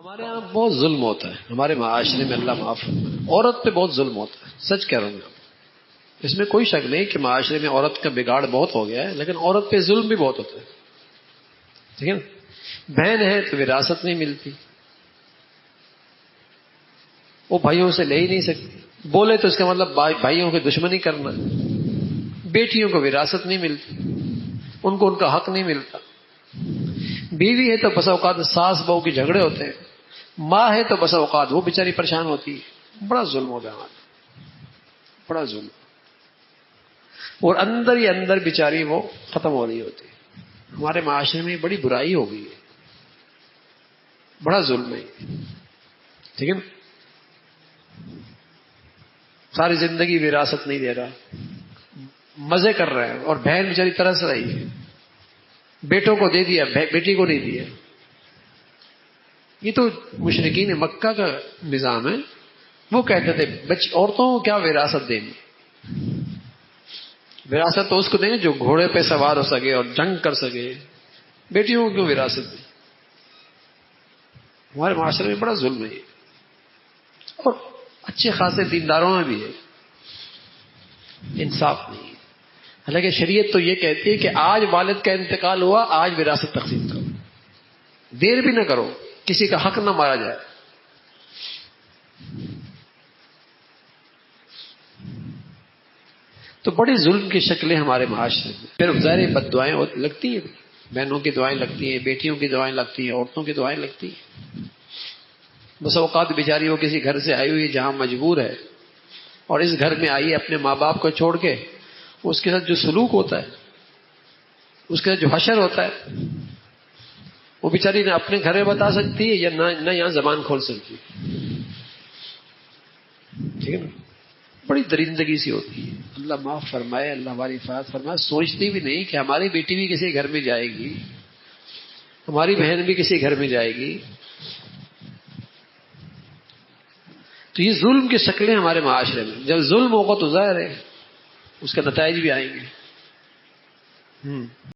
ہمارے یہاں بہت ظلم ہوتا ہے، ہمارے معاشرے میں اللہ معاف فرمائے، عورت پہ بہت ظلم ہوتا ہے، سچ کہہ رہا ہوں میں، اس میں کوئی شک نہیں کہ معاشرے میں عورت کا بگاڑ بہت ہو گیا ہے، لیکن عورت پہ ظلم بھی بہت ہوتا ہے، ٹھیک ہے نا؟ بہن ہے تو وراثت نہیں ملتی، وہ بھائیوں سے لے ہی نہیں سکتی، بولے تو اس کا مطلب بھائیوں کی دشمنی کرنا، بیٹیوں کو وراثت نہیں ملتی، ان کو ان کا حق نہیں ملتا، بیوی ہے تو بسا اوقات ساس بہو کے جھگڑے ہوتے ہیں، ماں ہے تو بسا اوقات وہ بیچاری پریشان ہوتی ہے، بڑا ظلم ہو گیا ہمارا، بڑا ظلم، اور اندر ہی اندر بیچاری وہ ختم ہو رہی ہوتی ہے، ہمارے معاشرے میں بڑی برائی ہو گئی ہے، بڑا ظلم ہے، ٹھیک ہے نا؟ ساری زندگی وراثت نہیں دے رہا، مزے کر رہے ہیں، اور بہن بیچاری ترس رہی ہے، بیٹوں کو دے دیا بیٹی کو نہیں دیا، یہ تو مشرکین مکہ کا نظام ہے، وہ کہتے تھے عورتوں کو کیا وراثت دیں گے، وراثت تو اس کو دیں گے جو گھوڑے پہ سوار ہو سکے اور جنگ کر سکے، بیٹیوں کو کیوں وراثت دیں؟ ہمارے معاشرے میں بڑا ظلم ہے، اور اچھے خاصے دینداروں میں بھی ہے، انصاف نہیں ہے، حالانکہ شریعت تو یہ کہتی ہے کہ آج والد کا انتقال ہوا، آج وراثت تقسیم کرو، دیر بھی نہ کرو، کسی کا حق نہ مارا جائے۔ تو بڑی ظلم کی شکلیں ہمارے معاشرے میں، پھر ظاہر بد دعائیں لگتی ہیں، بہنوں کی دعائیں لگتی ہیں، بیٹیوں کی دعائیں لگتی ہیں، عورتوں کی دعائیں لگتی ہیں، بس اوقات بیچاری وہ کسی گھر سے آئی ہوئی جہاں مجبور ہے، اور اس گھر میں آئی اپنے ماں باپ کو چھوڑ کے، اس کے ساتھ جو سلوک ہوتا ہے، اس کے ساتھ جو حشر ہوتا ہے، وہ بیچاری نہ اپنے گھر میں بتا سکتی ہے یا نہ یہاں زبان کھول سکتی، ٹھیک ہے نا؟ بڑی درندگی سی ہوتی ہے، اللہ معاف فرمائے، اللہ ہماری حفاظت فرمائے، سوچتی بھی نہیں کہ ہماری بیٹی بھی کسی گھر میں جائے گی، ہماری بہن بھی کسی گھر میں جائے گی، تو یہ ظلم کی شکلیں ہمارے معاشرے میں، جب ظلم ہوگا تو ظاہر ہے اس کے نتائج بھی آئیں گے۔